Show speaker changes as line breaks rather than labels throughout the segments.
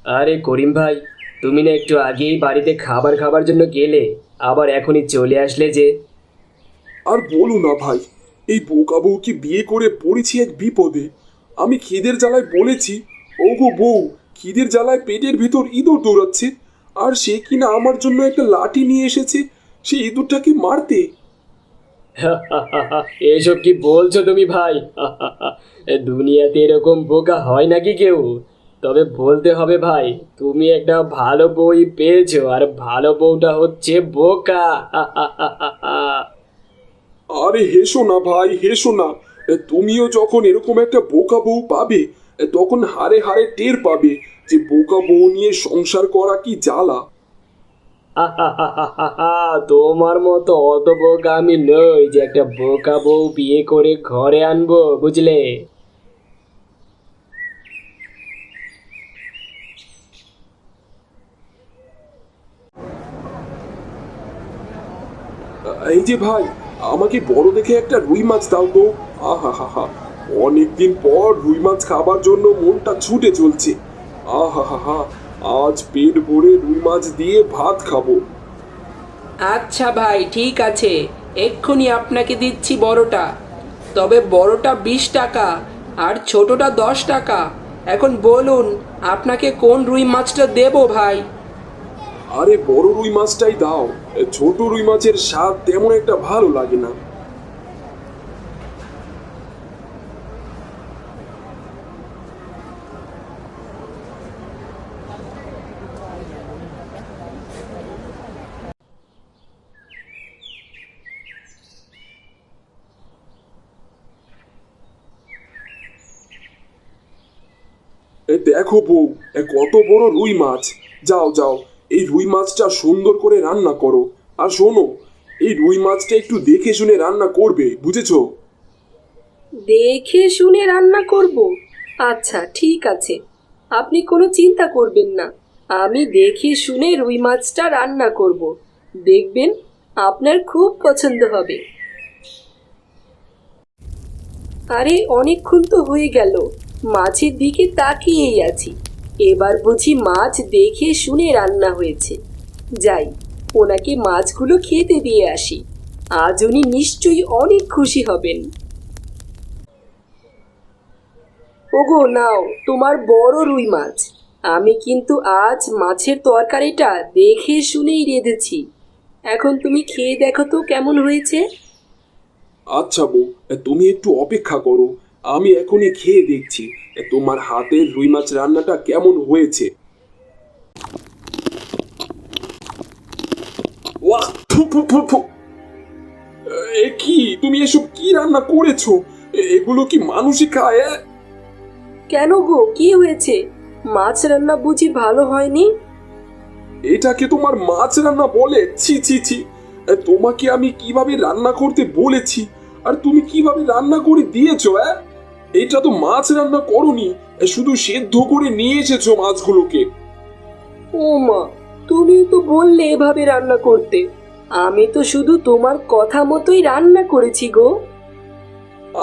আরে করিম ভাই, তুমি না একটু আগেই বাড়িতে খাবার খাবার জন্য গেলে, আবার এখনই চলে আসলে যে?
আর বলো না ভাই, এই বোকা বউকে বিয়ে করে পড়েছি এক বিপদে। আমি খিদের জ্বালায় বলেছি, ওগো বউ, খিদের জ্বালায় পেটের ভিতর ইঁদুর দৌড়াচ্ছে, আর সে কিনা আমার জন্য একটা লাঠি নিয়ে এসেছে সেই ইঁদুরটাকে মারতে।
এসব কি বলছো তুমি ভাই? দুনিয়াতে এরকম বোকা হয় নাকি কেউ? তবে বলতে হবে ভাই, তুমি একটা ভালো বই পেয়েছো, আর ভালো বউটা হচ্ছে বোকা।
আরে হেসো না ভাই, হেসো না। তুমিও যখন এরকম একটা বোকা বউ পাবে, তখন হারে হারে টের পাবে যে বোকা বউ নিয়ে সংসার করা কি জ্বালা।
তোমার মতো অত বোকা আমি নই যে একটা বোকা বউ বিয়ে করে ঘরে আনবো, বুঝলে?
এই যে ভাই, আমাকে বড় দেখে একটা রুই মাছ দাও তো। আহা হা হা, অনেকদিন পর রুই মাছ খাবার জন্য মনটা ছুটে চলছে। আহা হা হা, আজ পেট ভরে রুই মাছ দিয়ে ভাত খাবো।
আচ্ছা ভাই, ঠিক আছে, এক্ষুনি আপনাকে দিচ্ছি বড়টা। তবে বড়টা 20 টাকা আর ছোটটা 10 টাকা। এখন বলুন, আপনাকে কোন রুই মাছটা দেবো ভাই?
আরে বড় রুই মাছটাই দাও, ছোট রুই মাছের স্বাদ তেমন একটা ভালো লাগে না। দেখো বউ, কত বড় রুই মাছ। যাও যাও, এই রুই মাছটা সুন্দর করে রান্না করো। আর শোনো, এই রুই মাছটা একটু দেখে শুনে রান্না করবে, বুঝেছো?
দেখে শুনে রান্না করব? আচ্ছা, ঠিক আছে, আপনি কোনো চিন্তা করবেন না। আমি দেখে শুনে রুই মাছটা রান্না করব। দেখবেন, আপনার খুব পছন্দ হবে। আরে অনেকক্ষণ তো হয়ে গেল, মাছের দিকে তাকিয়েই আছি। এবার বুঝি মাছ দেখে শুনে রান্না হয়েছে। যাই, ওনাকে মাছগুলো খেতে দিয়ে আসি। আজ উনি নিশ্চয়ই অনেক খুশি হবেন। ওগো, নাও তোমার বড় রুই মাছ। আমি কিন্তু আজ মাছের তরকারিটা দেখে শুনেই রেঁধেছি। এখন তুমি খেয়ে দেখো তো কেমন হয়েছে।
আচ্ছা বউ, তুমি একটু অপেক্ষা করো, আমি এখনই খেয়ে দেখছি তোমার হাতের রুই মাছ রান্নাটা কেমন হয়েছে। ওয়াহ, থু থু থু থু। এ কি, তুমি এসব কি রান্না করেছো? এগুলো কি মানুষই খায়?
কেন গো, কি হয়েছে? মাছ রান্না বুঝি ভালো হয়নি?
এটাকে তোমার মাছ রান্না বলে? ছি ছি ছি। তোমাকে আমি কিভাবে রান্না করতে বলেছি, আর তুমি কিভাবে রান্না করে দিয়েছো? এটা তো মাছ রান্না করনি, শুধু সেদ্ধ করে নিয়ে এসেছো মাছগুলোকে।
ও মা, তুমি তো বললে এভাবে রান্না করতে। আমি তো শুধু তোমার কথা মতোই রান্না করেছি গো।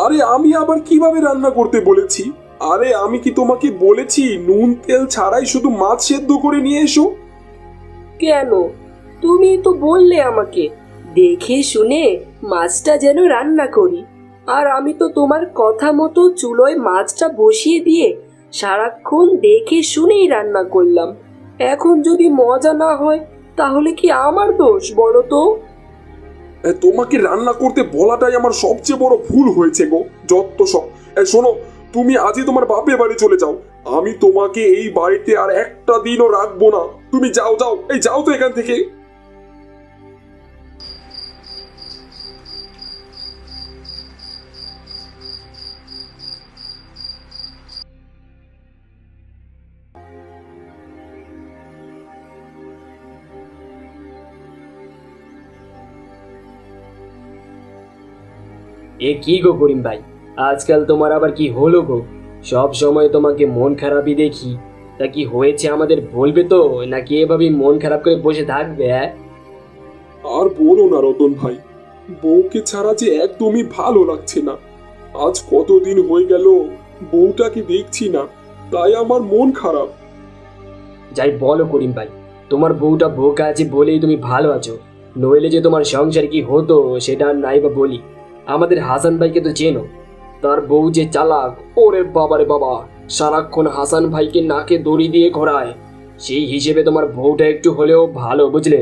আরে আমি আবার কিভাবে রান্না করতে বলেছি? আরে আমি কি তোমাকে বলেছি নুন তেল ছাড়াই শুধু মাছ সেদ্ধ করে নিয়ে এসো?
কেন? তুমি তো বললে আমাকে দেখে শুনে মাছটা যেন রান্না করি। আর আমি তো তোমার কথা মতো চুলোয় মাছটা বসিয়ে দিয়ে সারাক্ষণ দেখে শুনেই রান্না করলাম। এখন যদি মজা না হয়, তাহলে কি আমার দোষ বলো তো?
তোমাকে রান্না করতে বলাটাই আমার সবচেয়ে বড় ভুল হয়েছে গো, যত সব। শোনো, তুমি আজই তোমার বাপের বাড়ি চলে যাও। আমি তোমাকে এই বাড়িতে আর একটা দিনও রাখবো না। তুমি যাও যাও, এই যাও তো এখান থেকে।
এ কি গো করিম ভাই, আজকাল তোমার আবার কি হলো গো? সব সময় তোমাকে মন খারাপই দেখি। তা কি হয়েছে আমাদের বলবে তো, নাকি এভাবেই মন খারাপ করে বসে থাকবে?
আর বলো না রতন ভাই, বউকে ছাড়া যে একদমই ভালো লাগছে না। আজ কতদিন হয়ে গেল বউটাকে দেখছি না, তাই আমার মন খারাপ।
যাই বলো করিম ভাই, তোমার বউটা বোকা আছে বলেই তুমি ভালো আছো, নইলে যে তোমার সংসার কি হতো সেটা আর নাই বা বলি। আমাদের হাসান ভাইকে তো চেনো, তার বউ যে চালাক, ওরে বাবারে বাবা, সারাক্ষণ হাসান ভাইকে নাকে দড়ি দিয়ে ঘোরায়। সেই হিসেবে তোমার বউটা একটু হলেও ভালো, বুঝলে?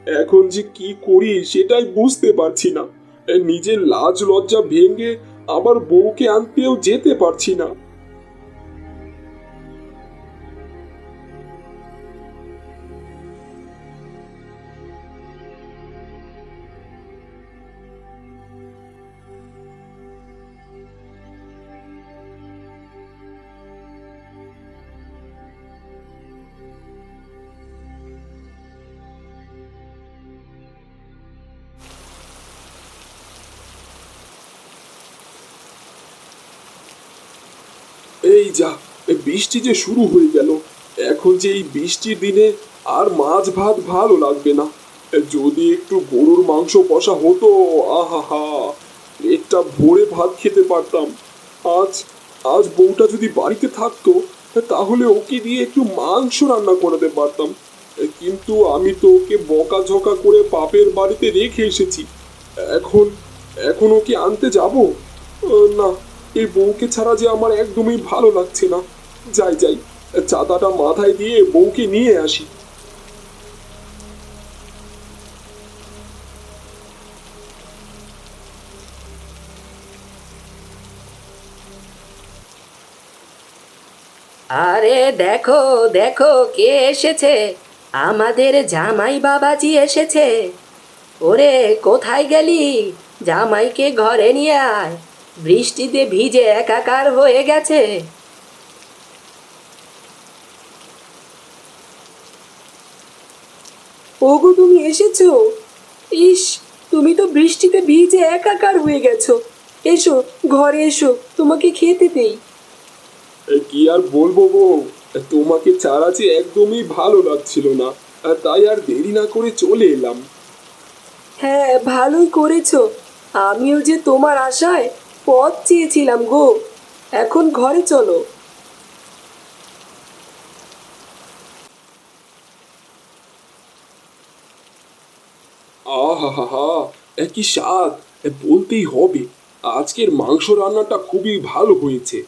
এখন যে কি করি সেটাই বুঝতে পারছি না। নিজের লাজ লজ্জা ভেঙে আবার বউকে আনতেও যেতে পারছি না। এই যা, বৃষ্টি যে শুরু হয়ে গেল। এখন যে এই বৃষ্টির দিনে আর মাছ ভাত ভালো লাগবে না। যদি একটু গরুর মাংস কষা হতো, আহা হা, পেটটা ভরে ভাত খেতে পারতাম। আজ আজ বউটা যদি বাড়িতে থাকতো তাহলে ওকে দিয়ে একটু মাংস রান্না করাতে পারতাম। কিন্তু আমি তো ওকে বকাঝকা করে বাপের বাড়িতে রেখে এসেছি। এখন এখন ওকে আনতে যাব? না, এই বউকে ছাড়া যে আমার একদমই ভালো লাগছে না। যাই যাই, চাঁদাটা মাথায় দিয়ে বউকে নিয়ে আসি।
আরে দেখো দেখো কে এসেছে, আমাদের জামাই বাবাজি এসেছে। ওরে কোথায় গেলি? জামাইকে ঘরে নিয়ে আয়, বৃষ্টিতে ভিজে একাকার হয়ে গেছে। ওগো তুমি এসেছো? ইস, তুমি তো বৃষ্টিতে ভিজে একাকার হয়ে গেছো। এসো ঘরে এসো, তোমাকে খেতে দেই।
কি আর বলবো বউ, তোমাকে ছাড়া যে একদমই ভালো লাগছিল না, তাই আর দেরি না করে চলে এলাম।
হ্যাঁ ভালোই করেছো, আমিও যে তোমার আশায় পথ চেয়েছিলাম গো। এখন ঘরে চলো।
আহা হা হা, কি স্বাদ! বলতেই হবে, আজকের মাংস রান্নাটা খুবই ভালো হয়েছে।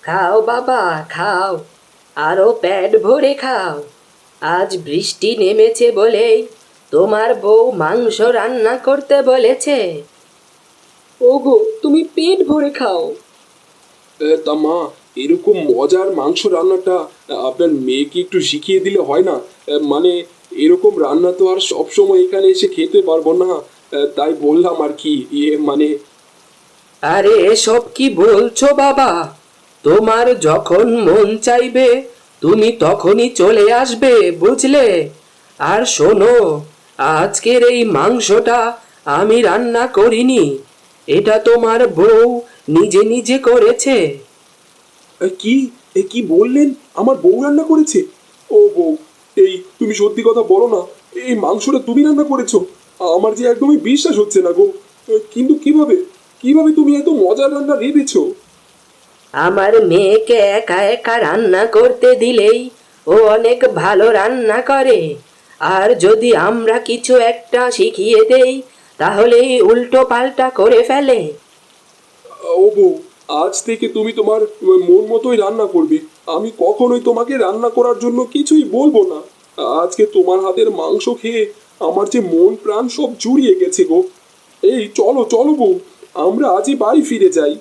খাও বাবা খাও, আরো পেট ভরে খাও। আজ বৃষ্টি নেমেছে বলেই তোমার বউ মাংস রান্না করতে বলেছে। ওগো তুমি পেট ভরে খাও।
তা মা, এরকম মজার মাংস রান্নাটা আপনার মেয়েকে একটু শিখিয়ে দিলে হয় না? মানে এরকম রান্না তো আর সব সময় এখানে এসে খেতে পারবো না, তাই বললাম আর কি, মানে।
আরে এসব কি বলছো বাবা? তোমার যখন মন চাইবে তুমি তখনই চলে আসবে, বুঝলে? আর শোনো, আজকের এই মাংসটা আমি রান্না করিনি, এটা তোমার বউ নিজে নিজে করেছে।
কি কি বললেন? আমার বউ রান্না করেছে? ও বউ, এই তুমি সত্যি কথা বলো না, এই মাংসটা তুমি রান্না করেছো? আমার যে একদমই বিশ্বাস হচ্ছে না গো। কিন্তু কিভাবে কিভাবে তুমি এত মজার রান্না রেঁধেছো?
আমার মেয়েকে একা একা রান্না করতে দিলেই ও অনেক ভালো রান্না করে, আর যদি আমরা কিছু একটা শিখিয়ে দেই তাহলেই উল্টো পাল্টা করে ফেলে।
ও বউ, আজ থেকে তুমি তোমার মন মতোই রান্না করবে। আমি কখনোই তোমাকে রান্না করার জন্য কিছুই বলবো না। আজকে তোমার হাতের মাংস খেয়ে আমার যে মন প্রাণ সব জুড়িয়ে গেছে গো। এই চলো চলো বউ, আমরা আজই বাড়ি ফিরে যাই।